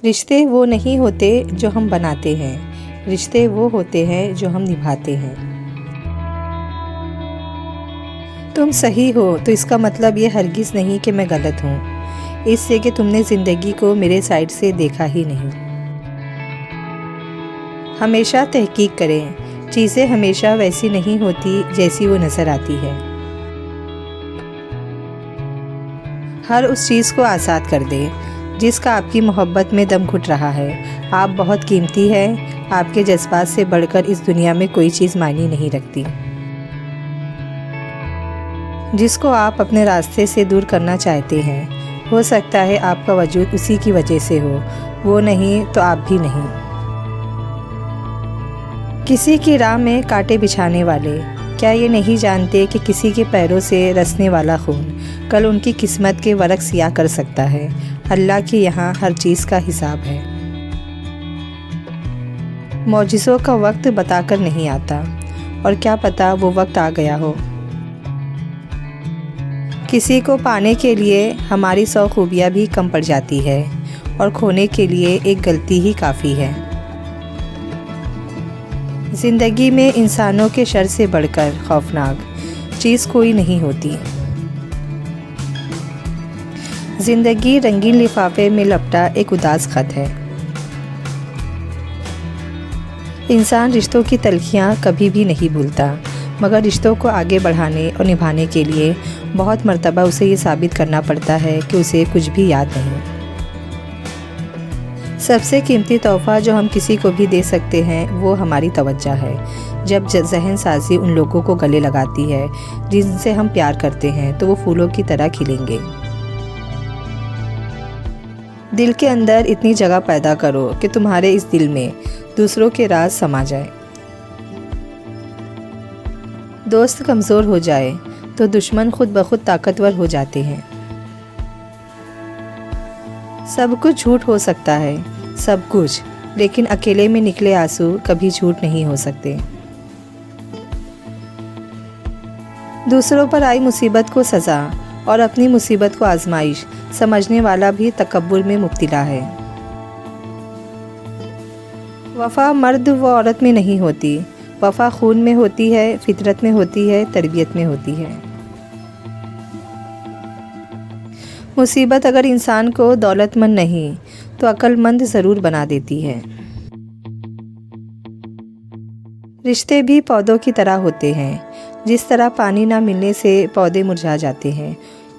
رشتے وہ نہیں ہوتے جو ہم بناتے ہیں، رشتے وہ ہوتے ہیں جو ہم نبھاتے ہیں۔ تم صحیح ہو تو اس کا مطلب یہ ہرگز نہیں کہ میں غلط ہوں، اس سے کہ تم نے زندگی کو میرے سائیڈ سے دیکھا ہی نہیں۔ ہمیشہ تحقیق کریں، چیزیں ہمیشہ ویسی نہیں ہوتی جیسی وہ نظر آتی ہے۔ ہر اس چیز کو آزاد کر دیں جس کا آپ کی محبت میں دم گھٹ رہا ہے۔ آپ بہت قیمتی ہیں، آپ کے جذبات سے بڑھ کر اس دنیا میں کوئی چیز معنی نہیں رکھتی۔ جس کو آپ اپنے راستے سے دور کرنا چاہتے ہیں، ہو سکتا ہے آپ کا وجود اسی کی وجہ سے ہو، وہ نہیں تو آپ بھی نہیں۔ کسی کی راہ میں کانٹے بچھانے والے کیا یہ نہیں جانتے کہ کسی کے پیروں سے رسنے والا خون کل ان کی قسمت کے ورق سیاہ کر سکتا ہے؟ اللہ کے یہاں ہر چیز کا حساب ہے۔ معجزوں کا وقت بتا کر نہیں آتا، اور کیا پتہ وہ وقت آ گیا ہو۔ کسی کو پانے کے لیے ہماری 100 خوبیاں بھی کم پڑ جاتی ہے، اور کھونے کے لیے ایک غلطی ہی کافی ہے۔ زندگی میں انسانوں کے شر سے بڑھ کر خوفناک چیز کوئی نہیں ہوتی۔ زندگی رنگین لفافے میں لپٹا ایک اداس خط ہے۔ انسان رشتوں کی تلخیاں کبھی بھی نہیں بھولتا، مگر رشتوں کو آگے بڑھانے اور نبھانے کے لیے بہت مرتبہ اسے یہ ثابت کرنا پڑتا ہے کہ اسے کچھ بھی یاد نہیں۔ سب سے قیمتی تحفہ جو ہم کسی کو بھی دے سکتے ہیں وہ ہماری توجہ ہے۔ جب ذہن سازی ان لوگوں کو گلے لگاتی ہے جن سے ہم پیار کرتے ہیں تو وہ پھولوں کی طرح کھلیں گے۔ دل کے اندر اتنی جگہ پیدا کرو کہ تمہارے اس دل میں دوسروں کے راز سما جائے۔ دوست کمزور ہو جائے تو دشمن خود بخود طاقتور ہو جاتے ہیں۔ سب کچھ جھوٹ ہو سکتا ہے، سب کچھ، لیکن اکیلے میں نکلے آنسو کبھی جھوٹ نہیں ہو سکتے۔ دوسروں پر آئی مصیبت کو سزا اور اپنی مصیبت کو آزمائش سمجھنے والا بھی تکبر میں مبتلا ہے۔ وفا مرد و عورت میں نہیں ہوتی، وفا خون میں ہوتی ہے، فطرت میں ہوتی ہے، تربیت میں ہوتی ہے۔ مصیبت اگر انسان کو دولت مند نہیں تو عقل مند ضرور بنا دیتی ہے۔ رشتے بھی پودوں کی طرح ہوتے ہیں، جس طرح پانی نہ ملنے سے پودے مرجھا جاتے ہیں،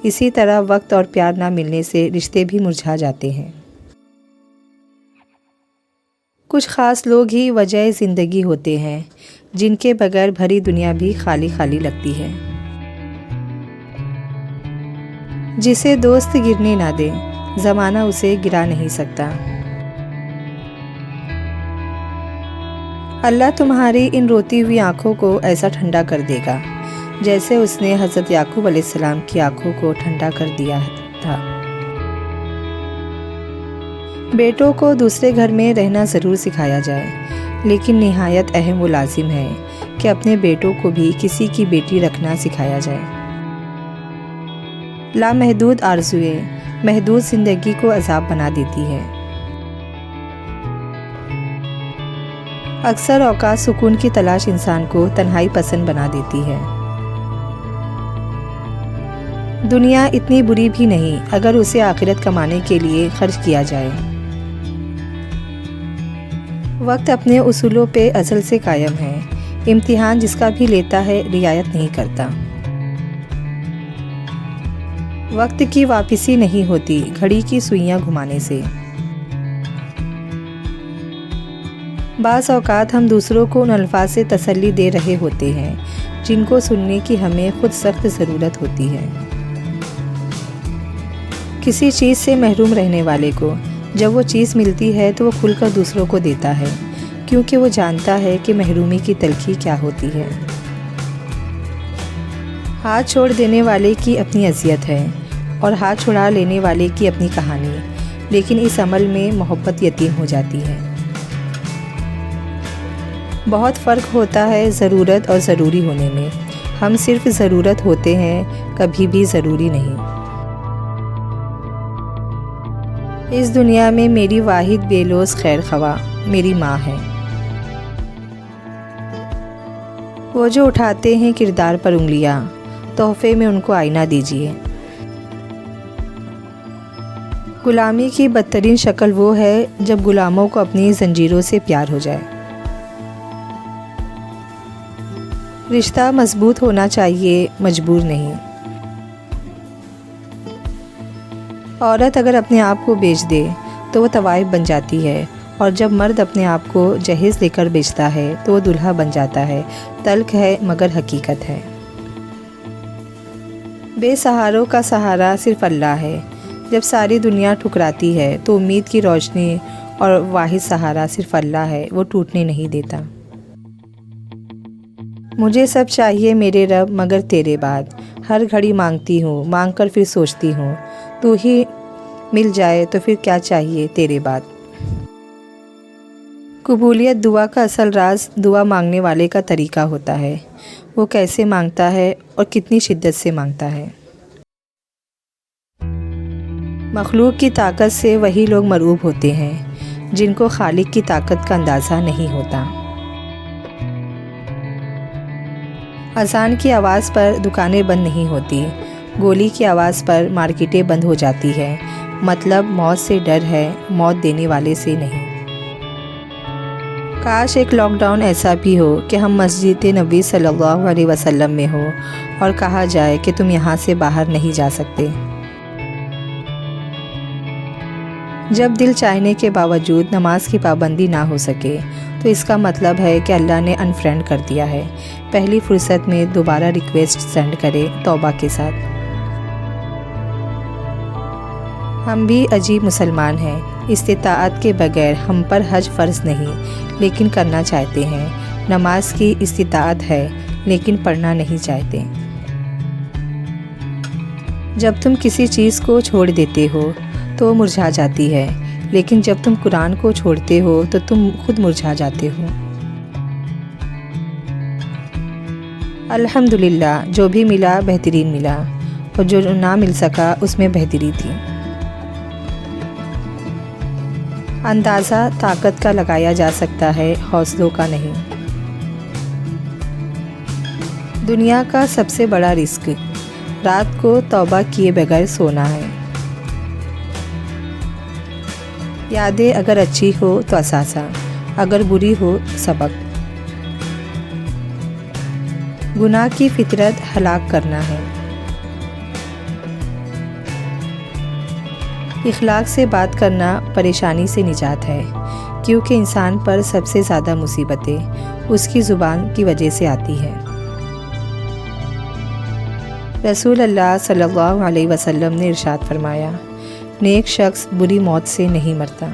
اسی طرح وقت اور پیار نہ ملنے سے رشتے بھی مرجھا جاتے ہیں۔ کچھ خاص لوگ ہی وجہ زندگی ہوتے ہیں جن کے بغیر بھری دنیا بھی خالی خالی لگتی ہے۔ جسے دوست گرنے نہ دے، زمانہ اسے گرا نہیں سکتا۔ اللہ تمہاری ان روتی ہوئی آنکھوں کو ایسا ٹھنڈا کر دے گا جیسے اس نے حضرت یعقوب علیہ السلام کی آنکھوں کو ٹھنڈا کر دیا تھا۔ بیٹوں کو دوسرے گھر میں رہنا ضرور سکھایا جائے، لیکن نہایت اہم و لازم ہے کہ اپنے بیٹوں کو بھی کسی کی بیٹی رکھنا سکھایا جائے۔ لامحدود آرزوئیں محدود زندگی کو عذاب بنا دیتی ہے۔ اکثر اوقات سکون کی تلاش انسان کو تنہائی پسند بنا دیتی ہے۔ دنیا اتنی بری بھی نہیں اگر اسے آخرت کمانے کے لیے خرچ کیا جائے۔ وقت اپنے اصولوں پہ ازل سے قائم ہے، امتحان جس کا بھی لیتا ہے رعایت نہیں کرتا۔ وقت کی واپسی نہیں ہوتی گھڑی کی سوئیاں گھمانے سے۔ بعض اوقات ہم دوسروں کو ان الفاظ سے تسلی دے رہے ہوتے ہیں جن کو سننے کی ہمیں خود سخت ضرورت ہوتی ہے۔ کسی چیز سے محروم رہنے والے کو جب وہ چیز ملتی ہے تو وہ کھل کر دوسروں کو دیتا ہے، کیونکہ وہ جانتا ہے کہ محرومی کی تلخی کیا ہوتی ہے۔ ہاتھ چھوڑ دینے والے کی اپنی اذیت ہے اور ہاتھ چھڑا لینے والے کی اپنی کہانی، لیکن اس عمل میں محبت یتیم ہو جاتی ہے۔ بہت فرق ہوتا ہے ضرورت اور ضروری ہونے میں۔ ہم صرف ضرورت ہوتے ہیں، کبھی بھی ضروری نہیں۔ اس دنیا میں میری واحد بے لوث خیر خواہ میری ماں ہے۔ وہ جو اٹھاتے ہیں کردار پر انگلیاں، تحفے میں ان کو آئینہ دیجیے۔ غلامی کی بدترین شکل وہ ہے جب غلاموں کو اپنی زنجیروں سے پیار ہو جائے۔ رشتہ مضبوط ہونا چاہیے، مجبور نہیں۔ عورت اگر اپنے آپ کو بیچ دے تو وہ طوائف بن جاتی ہے، اور جب مرد اپنے آپ کو جہیز لے کر بیچتا ہے تو وہ دلہا بن جاتا ہے۔ تلخ ہے مگر حقیقت ہے۔ بے سہاروں کا سہارا صرف اللہ ہے۔ جب ساری دنیا ٹھکراتی ہے تو امید کی روشنی اور واحد سہارا صرف اللہ ہے، وہ ٹوٹنے نہیں دیتا۔ مجھے سب چاہیے میرے رب مگر تیرے بعد، ہر گھڑی مانگتی ہوں، مانگ کر پھر سوچتی ہوں، تو ہی مل جائے تو پھر کیا چاہیے تیرے بعد۔ قبولیت دعا کا اصل راز دعا مانگنے والے کا طریقہ ہوتا ہے، وہ کیسے مانگتا ہے اور کتنی شدت سے مانگتا ہے۔ مخلوق کی طاقت سے وہی لوگ مرعوب ہوتے ہیں جن کو خالق کی طاقت کا اندازہ نہیں ہوتا۔ اذان کی آواز پر دکانیں بند نہیں ہوتی، گولی کی آواز پر مارکیٹیں بند ہو جاتی ہے۔ مطلب موت سے ڈر ہے، موت دینے والے سے نہیں۔ کاش ایک لاک ڈاؤن ایسا بھی ہو کہ ہم مسجد نبی صلی اللہ علیہ وسلم میں ہو اور کہا جائے کہ تم یہاں سے باہر نہیں جا سکتے۔ جب دل چاہنے کے باوجود نماز کی پابندی نہ ہو سکے تو اس کا مطلب ہے کہ اللہ نے انفرینڈ کر دیا ہے۔ پہلی فرصت میں دوبارہ ریکویسٹ سینڈ کرے توبہ کے ساتھ۔ ہم بھی عجیب مسلمان ہیں، استطاعت کے بغیر ہم پر حج فرض نہیں لیکن کرنا چاہتے ہیں، نماز کی استطاعت ہے لیکن پڑھنا نہیں چاہتے۔ جب تم کسی چیز کو چھوڑ دیتے ہو تو وہ مرجھا جاتی ہے، لیکن جب تم قرآن کو چھوڑتے ہو تو تم خود مرجھا جاتے ہو۔ الحمدللہ جو بھی ملا بہترین ملا، اور جو نہ مل سکا اس میں بہتری تھی۔ اندازہ طاقت کا لگایا جا سکتا ہے، حوصلوں کا نہیں۔ دنیا کا سب سے بڑا رزق رات کو توبہ کیے بغیر سونا ہے۔ یادیں اگر اچھی ہو تو اثاثہ، اگر بری ہو سبق۔ گناہ کی فطرت ہلاک کرنا ہے۔ اخلاق سے بات کرنا پریشانی سے نجات ہے، کیونکہ انسان پر سب سے زیادہ مصیبتیں اس کی زبان کی وجہ سے آتی ہیں۔ رسول اللہ صلی اللہ علیہ وسلم نے ارشاد فرمایا، نیک شخص بری موت سے نہیں مرتا۔